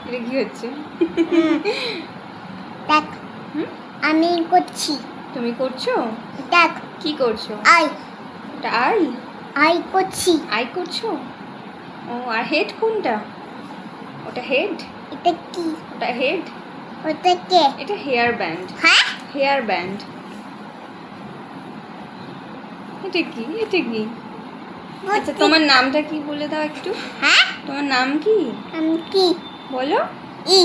এটা কি হচ্ছে? দেখ হুম? আমি করছি। তুমি করছো? দেখ কি করছো? আই এটা আই? আই করছি। আই করছো? ও, আর হেড কোনটা? ওটা হেড? এটা কি? ওটা হেড? ওটা কে? এটা হেয়ার ব্যান্ড। হ্যাঁ হেয়ার ব্যান্ড। এটা কি? এটা কি? আচ্ছা, তোমার নামটা কি বলে দাও একটু। হ্যাঁ তোমার নাম কি আমি কি? বলো? ই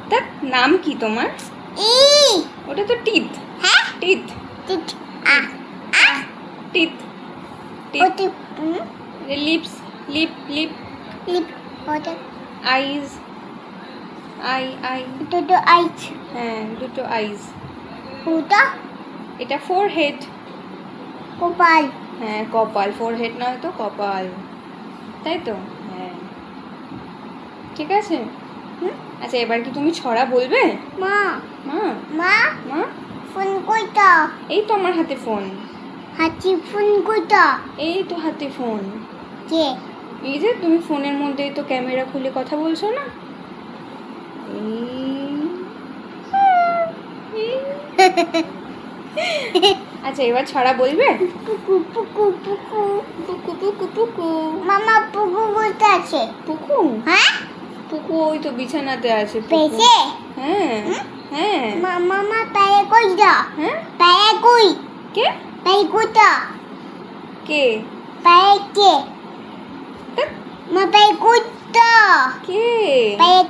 তার নাম কি তোমার? ই ওটা তো টিথ। হ্যাঁ teeth. Teeth ah ah teeth. Teeth. ওটা লিপস। Lip lip. লিপ ওটা আইজ। I I. দুটো আইচ হ্যাঁ, দুটো আইজ। ওটা এটা ফোরহেড। কপাল হ্যাঁ, কপাল। ফোরহেড নয় তো কপাল, তাই তো? হ্যাঁ, ঠিক আছে। হুম? আচ্ছা, এবার কি তুমি ছড়া বলবে? মা মা। মা মা, ফোন কইতা এই তো আমার হাতে ফোন। হাতি ফোন কইতা এই তো হাতে ফোন। কে? এই যে তুমি ফোনের মধ্যেই তো ক্যামেরা খুলে কথা বলছো না? আচ্ছা, এবার ছড়া বলবে? পুকু পুকু পুকু পুকু পুকু পুকু। মামা পুকু বলতে আছে। পুকু? হ্যাঁ পুকু ওই তো বিছানাতে আছে। পুকু। পেছে হ্যাঁ। হ্যাঁ। মামা পায়ে কইতা হ্যাঁ? পায়ে কই কে? পায়ে কইতা কে? পায়ে কে ধ্যাৎ, মা পায়ে কইতা কে? পায়ে